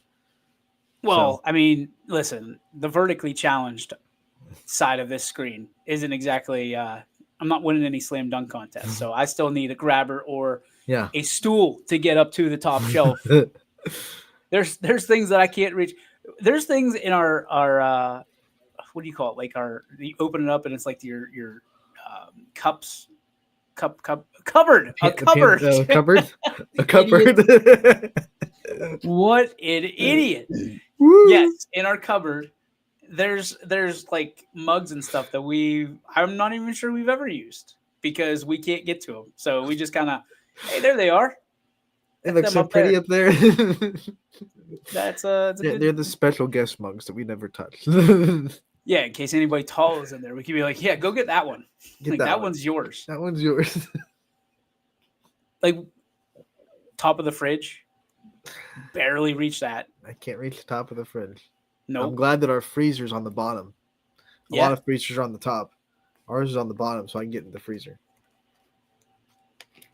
Well, I mean, listen, the vertically challenged side of this screen isn't exactly I'm not winning any slam dunk contests, so I still need a grabber or a stool to get up to the top shelf. There's things that I can't reach. There's things in our what do you call it? Like you open it up and it's like your cups. Cupboard. A cupboard. A cupboard. What an idiot. Woo. Yes, in our cupboard, there's like mugs and stuff that I'm not even sure we've ever used because we can't get to them. So we just kind of, hey, there they are. They look so pretty up there. That's they're the special guest mugs that we never touch. Yeah, in case anybody tall is in there, we could be like, yeah, go get that one. That one's yours. That one's yours. Like top of the fridge, barely reach that. I can't reach the top of the fridge. No, I'm glad that our freezer's on the bottom. A lot of freezers are on the top. Ours is on the bottom, so I can get in the freezer.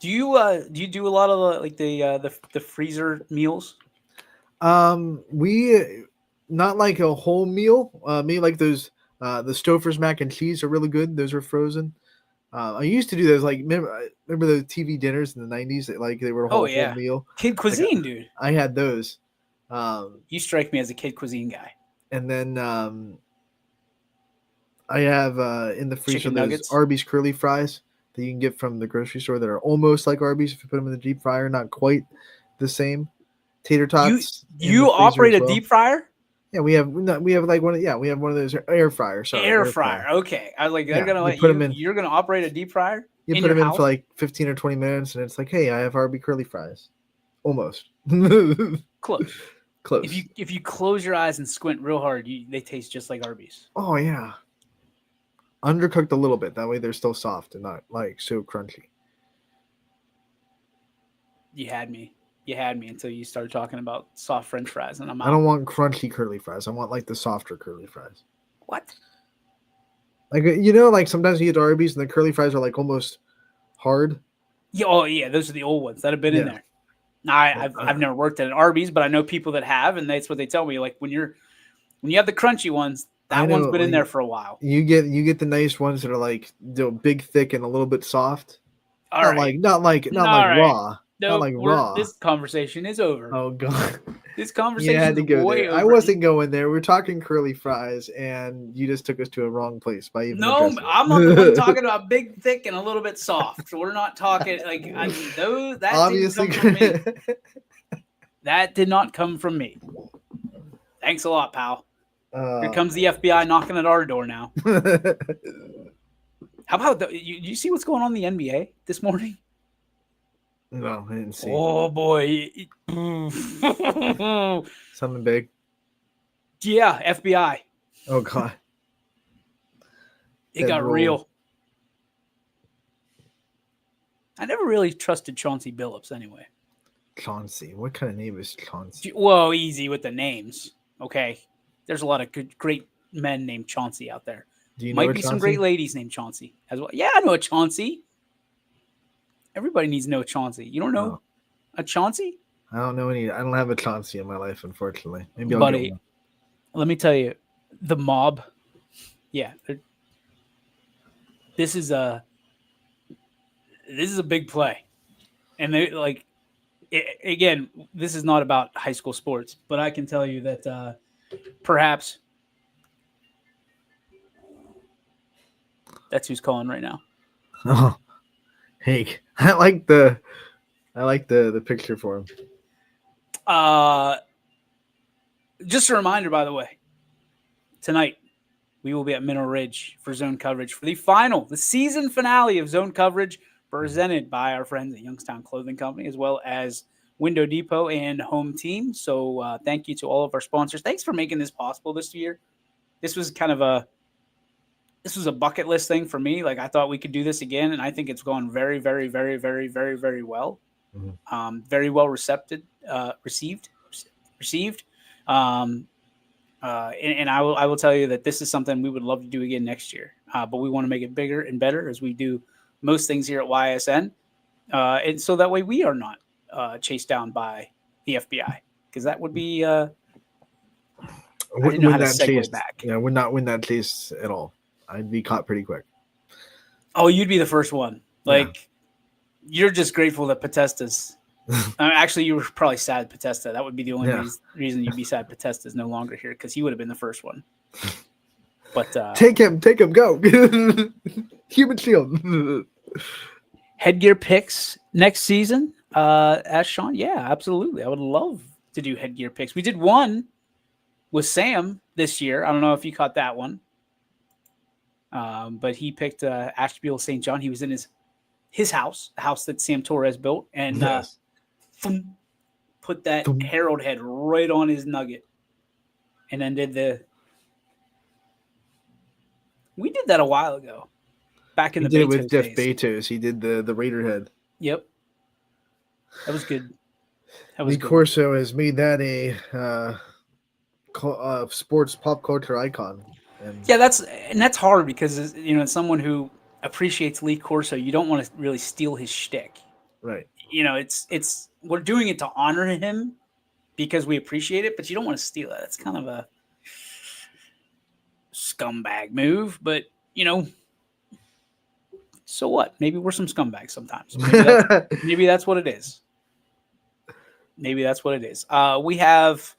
Do you do a lot of the freezer meals? We not like a whole meal. Me like those the Stouffer's mac and cheese are really good. Those are frozen. I used to do those like remember those TV dinners in the 90s that like they were a whole meal. Kid cuisine, dude. I had those. You strike me as a kid cuisine guy. And then I have in the freezer those Arby's curly fries that you can get from the grocery store that are almost like Arby's if you put them in the deep fryer, not quite the same. Tater tots. You operate a deep fryer? Yeah, we have like one. Yeah, we have one of those air fryers. Sorry, Air fryer. Okay. I was like, they're Yeah, gonna you let put you. 'em in. You're gonna operate a deep fryer You in put your them in house. for like 15 or 20 minutes, and it's like, hey, I have Arby curly fries. Almost. Close. Close. If you close your eyes and squint real hard, they taste just like Arby's. Oh yeah. Undercooked a little bit. That way they're still soft and not like so crunchy. You had me. You had me until you started talking about soft French fries, and I'm out. I don't want crunchy curly fries. I want like the softer curly fries. What? Like like sometimes you get Arby's and the curly fries are like almost hard. Yeah. Oh yeah. Those are the old ones that have been in Yeah. there. Now, I've never worked at an Arby's, but I know people that have, and that's what they tell me. Like when you have the crunchy ones, I that one's know, been in like, there for a while. You get the nice ones that are like big, thick, and a little bit soft. All not right. like All right. raw. No, not like raw. This conversation is over. Oh god. This You conversation had to is go way there. over. I wasn't going there. We're talking curly fries, and you just took us to a wrong place by even. No, addressing it. I'm not the one talking about big, thick, and a little bit soft. So we're not talking like those. That Obviously, didn't come from me. That did not come from me. Thanks a lot, pal. Here comes the FBI knocking at our door now. How about you see what's going on in the NBA this morning? No, I didn't see. Oh boy. Something big. Yeah, FBI. Oh god. It got Federal. real. I never really trusted Chauncey Billups anyway. Chauncey. What kind of name is Chauncey? Whoa, easy with the names. Okay. There's a lot of good, great men named Chauncey out there. Do you know Might a be some Chauncey? great ladies named Chauncey as well. Yeah, I know a Chauncey. Everybody needs to know a Chauncey. You don't know No. a Chauncey? I don't know any. I don't have a Chauncey in my life, unfortunately. Maybe I'll Buddy, get one. let me tell you, the mob. Yeah, this is a big play, and they like. Again, this is not about high school sports, but I can tell you that perhaps that's who's calling right now. Oh, hey, I like the picture for him. Just a reminder, by the way, tonight we will be at Mineral Ridge for zone coverage for the season finale of zone coverage, presented by our friends at Youngstown Clothing Company, as well as Window Depot and Home Team. So thank you to all of our sponsors. Thanks for making this possible this year. This was kind of a bucket list thing for me. Like I thought we could do this again, and I think it's gone very, very, very, very, very, very well. Mm-hmm. Very well received. And I will tell you that this is something we would love to do again next year. But we want to make it bigger and better, as we do most things here at YSN. And so that way we are not chased down by the FBI, because that would be I didn't know how to segue back. Yeah, would not win that chase at all. I'd be caught pretty quick. Oh, you'd be the first one. Like you're just grateful that Potesta's. Actually, you were probably sad Potesta. That would be the only reason you'd be sad Potesta's no longer here, because he would have been the first one. But take him, go. Human shield. Headgear picks next season. Ask Sean. Yeah, absolutely. I would love to do headgear picks. We did one with Sam this year. I don't know if you caught that one. But he picked Ashtabula St. John. He was in his house, the house that Sam Torres built, and put that Herald head right on his nugget, and then we did that a while ago, back in He the did it Betos with Jeff days. Bezos. He did the Raider head. Yep, that was good. That was Lee good. Corso has made that a sports pop culture icon. And Yeah, that's hard, because as someone who appreciates Lee Corso, you don't want to really steal his shtick. right. It's we're doing it to honor him because we appreciate it, but you don't want to steal it. It's kind of a scumbag move, but so what? Maybe we're some scumbags sometimes. Maybe that's what it is. Maybe that's what it is. We have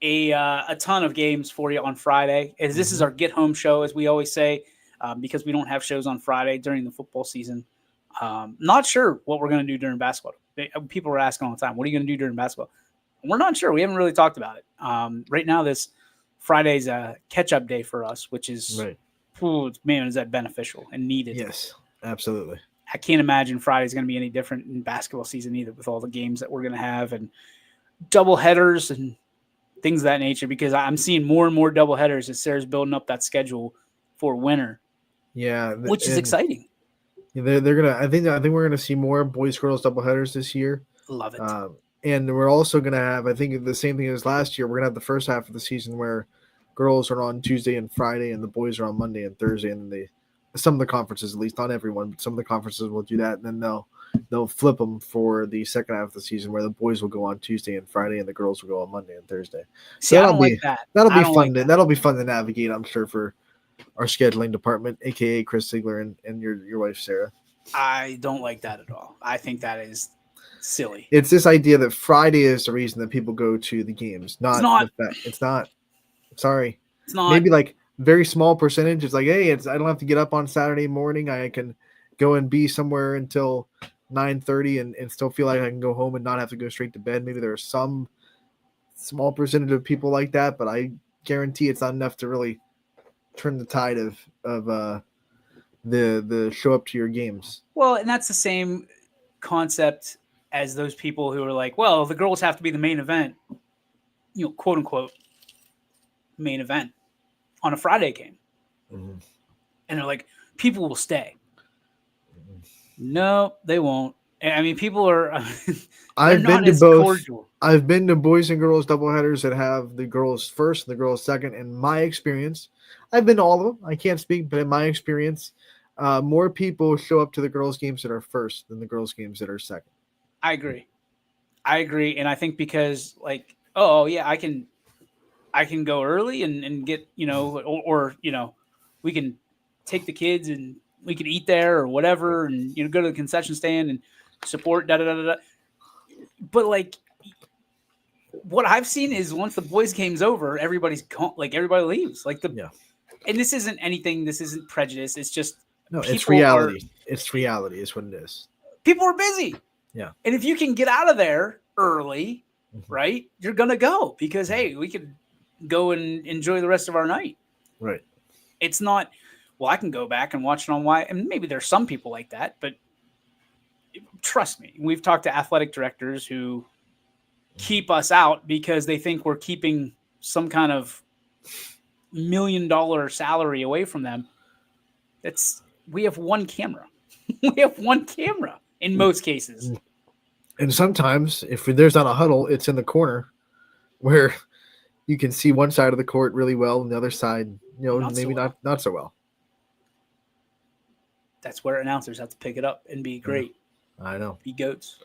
a ton of games for you on Friday. As this is our get home show, as we always say, because we don't have shows on Friday during the football season. Not sure what we're going to do during basketball. People are asking all the time, what are you going to do during basketball? We're not sure. We haven't really talked about it. Right now, this Friday's a catch-up day for us, which is, Right. ooh, man, is that beneficial and needed. Yes, absolutely. I can't imagine Friday's going to be any different in basketball season either, with all the games that we're going to have and double headers and things of that nature, because I'm seeing more and more double headers as Sarah's building up that schedule for winter, Yeah, which is exciting. They're gonna. I think we're gonna see more boys girls doubleheaders this year. Love it. And we're also gonna have, I think, the same thing as last year. We're gonna have the first half of the season where girls are on Tuesday and Friday, and the boys are on Monday and Thursday. And some of the conferences, at least not everyone, but some of the conferences will do that. And then they'll flip them for the second half of the season where the boys will go on Tuesday and Friday, and the girls will go on Monday and Thursday. See, I don't like that. That'll I be don't fun. like that. That'll be fun to navigate, I'm sure, for our scheduling department, aka Chris Ziegler and your wife Sarah. I don't like that at all. I think that is silly. It's this idea that Friday is the reason that people go to the games. It's not. It's not. Sorry. It's not. Maybe like very small percentage. It's like, hey, I don't have to get up on Saturday morning. I can go and be somewhere until 9:30 and still feel like I can go home and not have to go straight to bed. Maybe there are some small percentage of people like that, but I guarantee it's not enough to really turn the tide of the show up to your games. Well, and that's the same concept as those people who are like, well, the girls have to be the main event, quote unquote, main event on a Friday game. Mhm. And they're like, people will stay. No, they won't. I mean, people are. I've not been to as both. cordial. I've been to boys and girls doubleheaders that have the girls first and the girls second. In my experience, I've been to all of them. I can't speak, but in my experience, more people show up to the girls' games that are first than the girls' games that are second. I agree. And I think because like, oh yeah, I can go early and get, or we can take the kids and we can eat there or whatever, and go to the concession stand and support da da da da. But like, what I've seen is once the boys' game's over, everybody leaves. Like and this isn't anything. This isn't prejudice. It's just it's reality. It's reality. Is what it is. People are busy. Yeah. And if you can get out of there early, right, you're gonna go because hey, we could go and enjoy the rest of our night. Right. It's not. Well, I can go back and watch it on and maybe there's some people like that, but trust me, we've talked to athletic directors who keep us out because they think we're keeping some kind of $1 million salary away from them. We have one camera. We have one camera in most cases. And sometimes if there's not a huddle, it's in the corner where you can see one side of the court really well and the other side, not so well. That's where announcers have to pick it up and be great. I know. Be goats.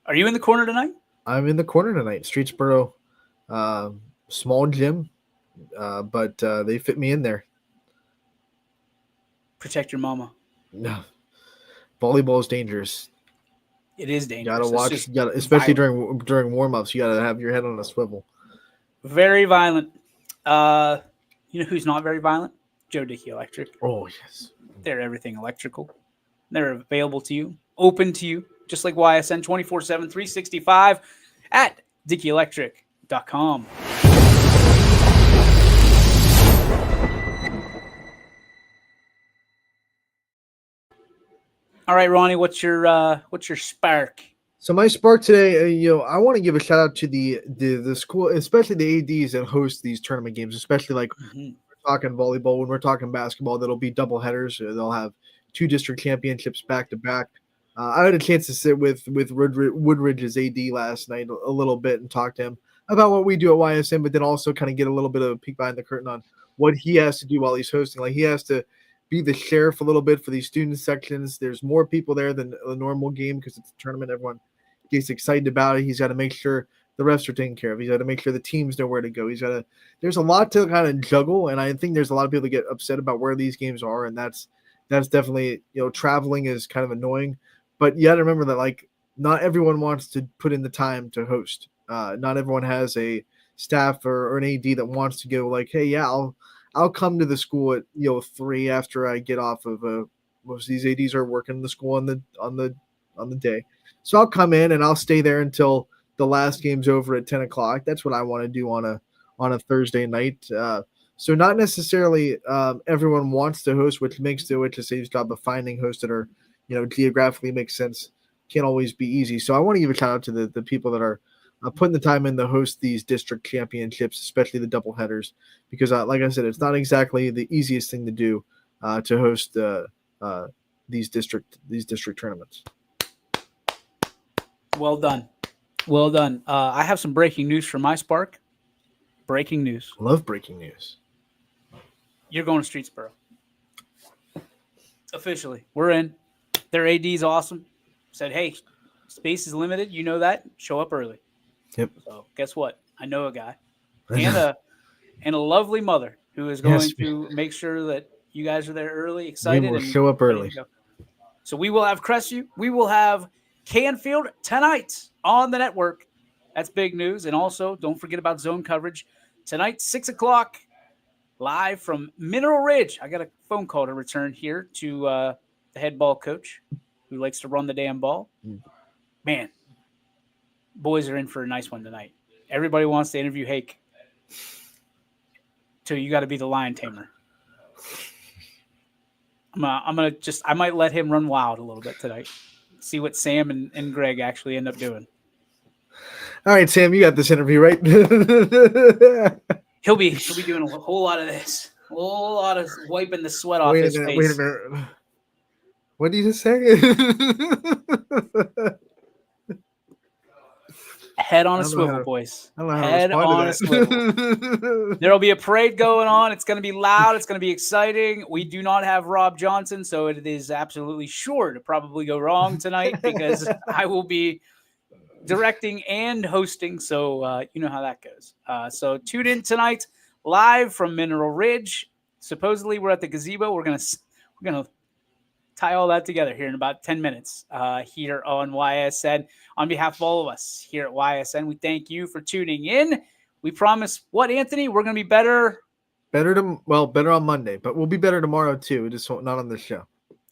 Are you in the corner tonight? I'm in the corner tonight. Streetsboro, small gym, but they fit me in there. Protect your mama. No, volleyball is dangerous. It is dangerous. You gotta watch. Especially during warm-ups. You gotta have your head on a swivel. Very violent. You know who's not very violent? Joe Dickey Electric. Oh yes. They're everything electrical. They're available to you, open to you, just like YSN 24/7, 365 at DickeyElectric.com. All right, Ronnie, what's your spark? So my spark today, I want to give a shout out to the school, especially the ADs that host these tournament games, especially like we're talking volleyball, when we're talking basketball, that'll be double headers. They'll have 2 district championships back to back. I had a chance to sit with Woodridge's AD last night a little bit and talk to him about what we do at YSM, but then also kind of get a little bit of a peek behind the curtain on what he has to do while he's hosting. Like he has to be the sheriff a little bit for these student sections. There's more people there than a normal game because it's a tournament. Everyone gets excited about it. He's got to make sure the refs are taken care of. He's got to make sure the teams know where to go. There's a lot to kind of juggle, and I think there's a lot of people that get upset about where these games are, and that's definitely, traveling is kind of annoying. But you got to remember that, like, not everyone wants to put in the time to host. Not everyone has a staff or an AD that wants to go like, hey, yeah, I'll come to the school at 3 after I get off of most of these ADs are working the school on the day. So I'll come in and I'll stay there until the last game's over at 10 o'clock. That's what I want to do on on a Thursday night. So not necessarily everyone wants to host, which makes the OHSA's job of finding hosts that are, geographically makes sense. Can't always be easy. So I want to give a shout out to the people that are putting the time in to host these district championships, especially the doubleheaders, because like I said, it's not exactly the easiest thing to do to host these district tournaments. Well done. Well done. I have some breaking news from my Spark. Breaking news. I love breaking news. You're going to Streetsboro. Officially. We're in. Their AD is awesome. Said, hey, space is limited. You know that. Show up early. Yep. So guess what? I know a guy. And a lovely mother who is going to make sure that you guys are there early, excited. We will and show up early. So we will have Crestview. We will have Canfield tonight on the network. That's big news. And also, don't forget about zone coverage. Tonight, 6 o'clock, live from Mineral Ridge. I got a phone call to return here to the head ball coach who likes to run the damn ball. Man, boys are in for a nice one tonight. Everybody wants to interview Hake. So you got to be the lion tamer. I might let him run wild a little bit tonight. See what Sam and Greg actually end up doing. All right, Sam, you got this interview, right? He'll be doing a whole lot of this. A whole lot of wiping the sweat off his face. Wait a minute. What did you just say? Head on a swivel, boys. I don't know how Head to respond on to a swivel. There'll be a parade going on. It's going to be loud. It's going to be exciting. We do not have Rob Johnson, so it is absolutely sure to probably go wrong tonight because I will be directing and hosting. So you know how that goes. So tune in tonight live from Mineral Ridge. Supposedly we're at the gazebo. We're gonna tie all that together here in about 10 minutes here on YSN. On behalf of all of us here at YSN, we thank you for tuning in. We promise what, Anthony? We're going to be better. Better on Monday, but we'll be better tomorrow too. Just not on this show.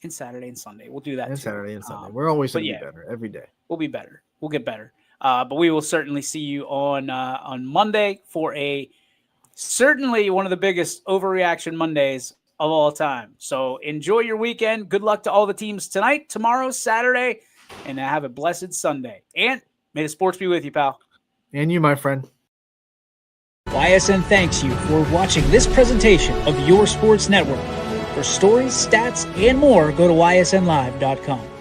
And Saturday and Sunday. We'll do that. And too. Saturday and Sunday. We're always going to be better every day. We'll be better. We'll get better. But we will certainly see you on Monday for certainly one of the biggest overreaction Mondays of all time. So enjoy your weekend. Good luck to all the teams tonight, tomorrow, Saturday, and have a blessed Sunday. And may the sports be with you, pal. And you, my friend. YSN thanks you for watching this presentation of your sports network. For stories, stats, and more, go to ysnlive.com.